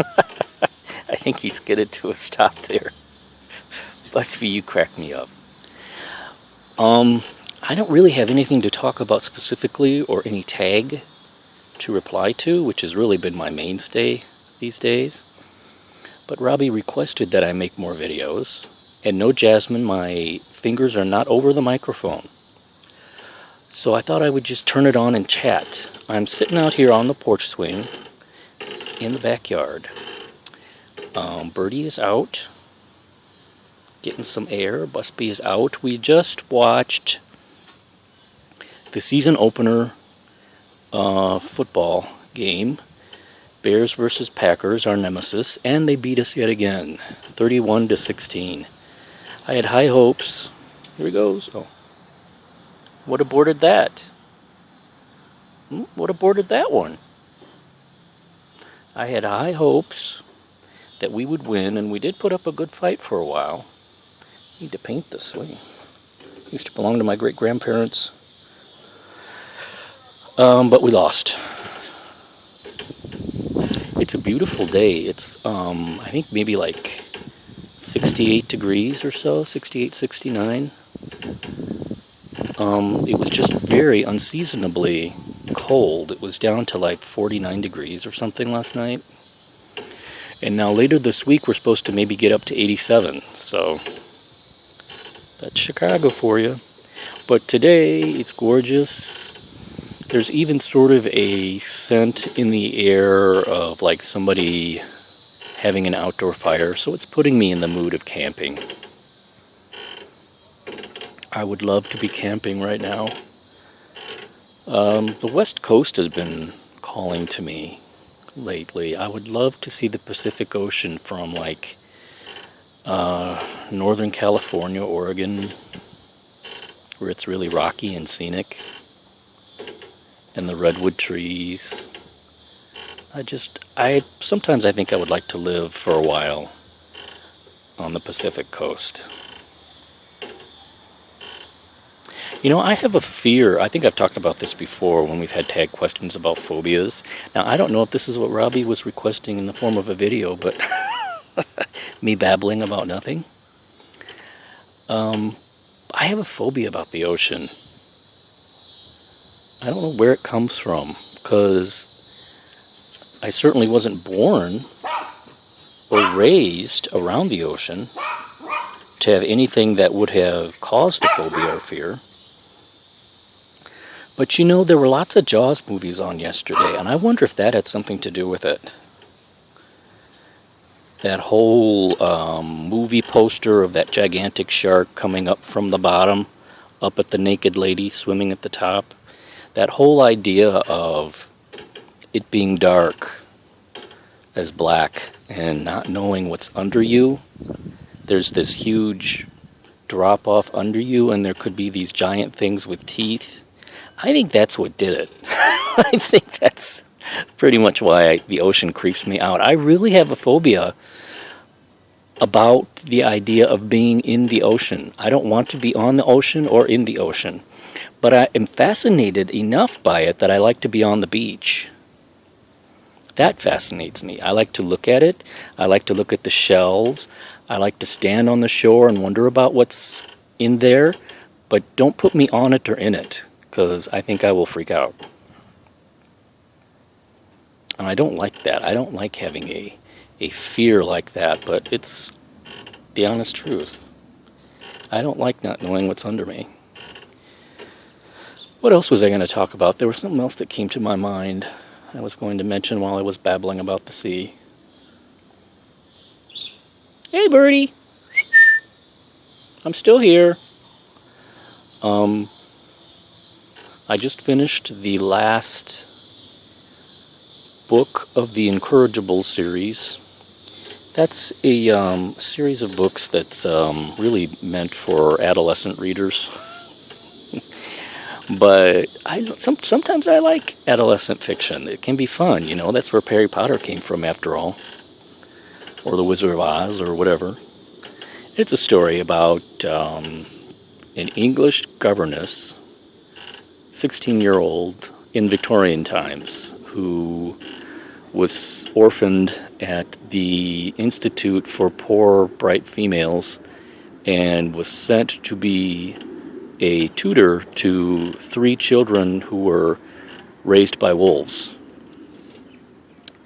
I think he skidded to a stop there. Busby, you crack me up. Um, I don't really have anything to talk about specifically or any tag to reply to, which has really been my mainstay these days. But Robbie requested that I make more videos. And no, Jasmine, my fingers are not over the microphone. So I thought I would just turn it on and chat. I'm sitting out here on the porch swing in the backyard. Birdie is out, getting some air. Busby is out. We just watched the season opener football game. Bears versus Packers, our nemesis, and they beat us yet again, 31-16. I had high hopes. Here he goes. Oh, what aborted that? What aborted that one? I had high hopes that we would win, and we did put up a good fight for a while. Need to paint this swing. Used to belong to my great-grandparents. But we lost. It's a beautiful day. It's, I think maybe like 68 degrees or so, 68, 69. It was just very unseasonably cold. It was down to like 49 degrees or something last night. And now later this week we're supposed to maybe get up to 87. So that's Chicago for you. But today it's gorgeous. There's even sort of a scent in the air of like somebody having an outdoor fire. So it's putting me in the mood of camping. I would love to be camping right now. The West Coast has been calling to me lately. I would love to see the Pacific Ocean from like Northern California, Oregon, where it's really rocky and scenic, and the redwood trees. Sometimes I think I would like to live for a while on the Pacific Coast. You know, I have a fear. I think I've talked about this before when we've had tag questions about phobias. Now, I don't know if this is what Robbie was requesting in the form of a video, but me babbling about nothing. I have a phobia about the ocean. I don't know where it comes from, because I certainly wasn't born or raised around the ocean to have anything that would have caused a phobia or fear. But you know, there were lots of Jaws movies on yesterday, and I wonder if that had something to do with it. That whole movie poster of that gigantic shark coming up from the bottom, up at the naked lady swimming at the top. That whole idea of it being dark as black and not knowing what's under you. There's this huge drop off under you, and there could be these giant things with teeth. I think that's what did it. I think that's pretty much why the ocean creeps me out. I really have a phobia about the idea of being in the ocean. I don't want to be on the ocean or in the ocean. But I am fascinated enough by it that I like to be on the beach. That fascinates me. I like to look at it. I like to look at the shells. I like to stand on the shore and wonder about what's in there. But don't put me on it or in it, because I think I will freak out. And I don't like that. I don't like having a fear like that, but it's the honest truth. I don't like not knowing what's under me. What else was I going to talk about? There was something else that came to my mind I was going to mention while I was babbling about the sea. Hey, birdie! I'm still here. I just finished the last book of the Incorrigibles series. That's a series of books that's really meant for adolescent readers. But sometimes I like adolescent fiction. It can be fun, you know. That's where Harry Potter came from, after all. Or The Wizard of Oz, or whatever. It's a story about an English governess, 16-year-old, in Victorian times, who was orphaned at the Institute for Poor Bright Females and was sent to be a tutor to 3 children who were raised by wolves.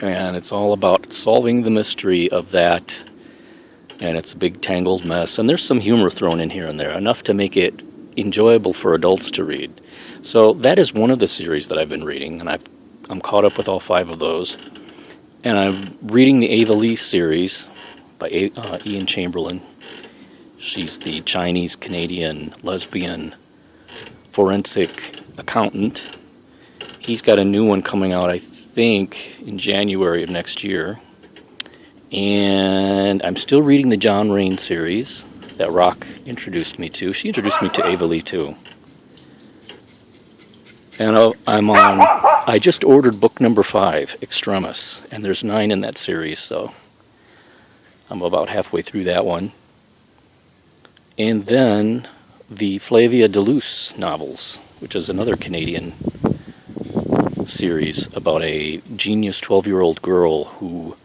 And it's all about solving the mystery of that, and it's a big tangled mess. And there's some humor thrown in here and there, enough to make it enjoyable for adults to read. So that is one of the series that I've been reading, and I'm caught up with all 5 of those. And I'm reading the Ava Lee series by Ian Chamberlain. She's the Chinese-Canadian lesbian forensic accountant. He's got a new one coming out, I think, in January of next year. And I'm still reading the John Rain series that Rock introduced me to. She introduced me to Ava Lee, too. And I just ordered book number 5, Extremis, and there's 9 in that series, so I'm about halfway through that one. And then the Flavia de Luce novels, which is another Canadian series about a genius 12-year-old girl who,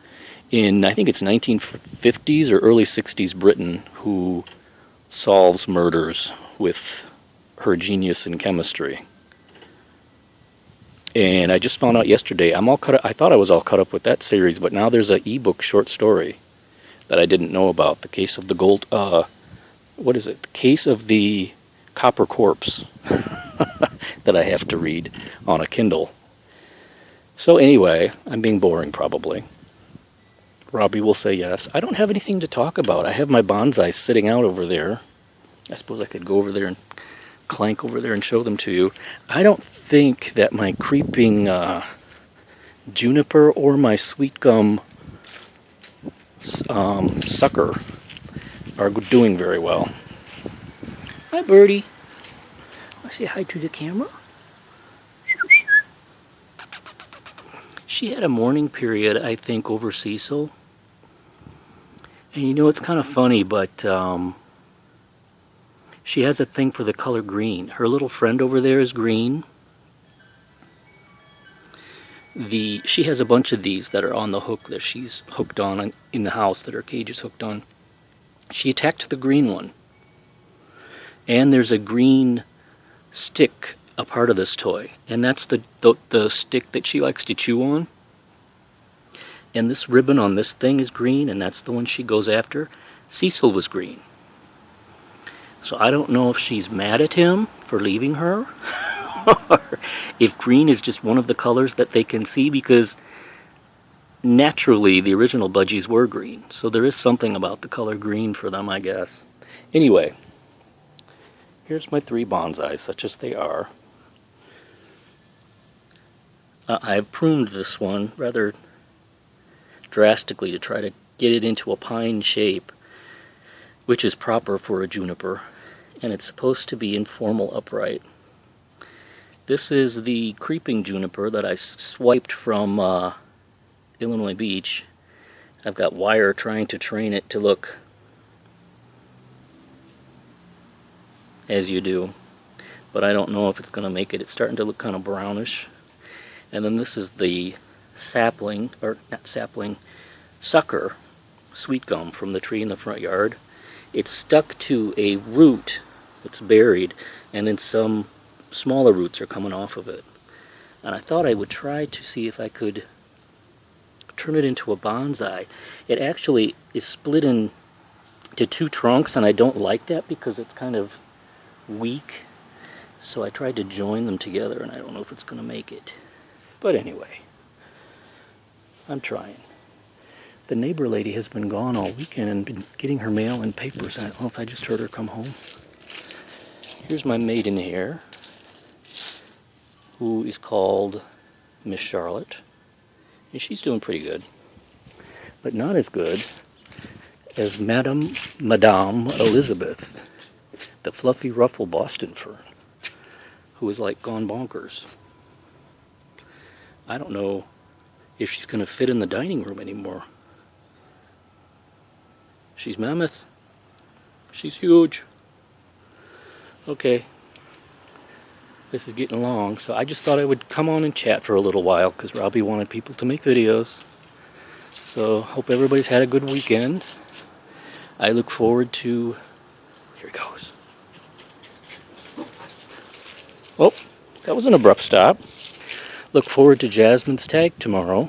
in I think it's 1950s or early 60s Britain, who solves murders with her genius in chemistry. And I just found out yesterday, I'm all caught up. I thought I was all caught up with that series, but now there's an ebook short story that I didn't know about. The Case of the Gold, what is it? The Case of the Copper Corpse that I have to read on a Kindle. So anyway, I'm being boring probably. Robbie will say yes. I don't have anything to talk about. I have my bonsai sitting out over there. I suppose I could go over there and clank over there and show them to you. I don't think that my creeping juniper or my sweet gum sucker are doing very well. Hi, birdie. I say hi to the camera. She had a mourning period, I think, over Cecil. And you know, it's kind of funny, but she has a thing for the color green. Her little friend over there is green. She has a bunch of these that are on the hook that she's hooked on in the house, that her cage is hooked on. She attacked the green one. And there's a green stick, a part of this toy. And that's the stick that she likes to chew on. And this ribbon on this thing is green, and that's the one she goes after. Cecil was green. So I don't know if she's mad at him for leaving her, or if green is just one of the colors that they can see, because naturally the original budgies were green. So there is something about the color green for them, I guess. Anyway, here's my 3 bonsais, such as they are. I've pruned this one rather drastically to try to get it into a pine shape, which is proper for a juniper, and it's supposed to be informal upright. This is the creeping juniper that I swiped from Illinois Beach. I've got wire trying to train it to look as you do, but I don't know if it's going to make it. It's starting to look kind of brownish. And then this is the sapling, or not sapling, sucker sweet gum from the tree in the front yard. It's stuck to a root that's buried, and then some smaller roots are coming off of it. And I thought I would try to see if I could turn it into a bonsai. It actually is split into 2 trunks, and I don't like that because it's kind of weak. So I tried to join them together, and I don't know if it's going to make it. But anyway, I'm trying. The neighbor lady has been gone all weekend and been getting her mail and papers. I don't know if I just heard her come home. Here's my maiden here, who is called Miss Charlotte. And she's doing pretty good. But not as good as Madame Elizabeth, the fluffy ruffle Boston fern, who is like gone bonkers. I don't know if she's going to fit in the dining room anymore. She's mammoth. She's huge. Okay. This is getting long, so I just thought I would come on and chat for a little while because Robbie wanted people to make videos. So, hope everybody's had a good weekend. I look forward to... Here he goes. Oh, that was an abrupt stop. Look forward to Jasmine's tag tomorrow.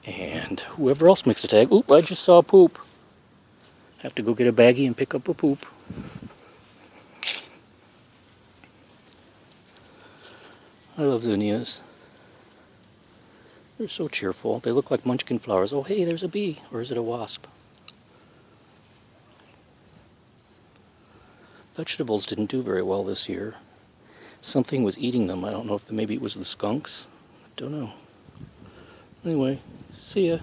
And whoever else makes a tag. Oop, I just saw poop. Have to go get a baggie and pick up a poop. I love zinnias. They're so cheerful. They look like munchkin flowers. Oh, hey, there's a bee. Or is it a wasp? Vegetables didn't do very well this year. Something was eating them. I don't know if maybe it was the skunks. Don't know. Anyway, see ya.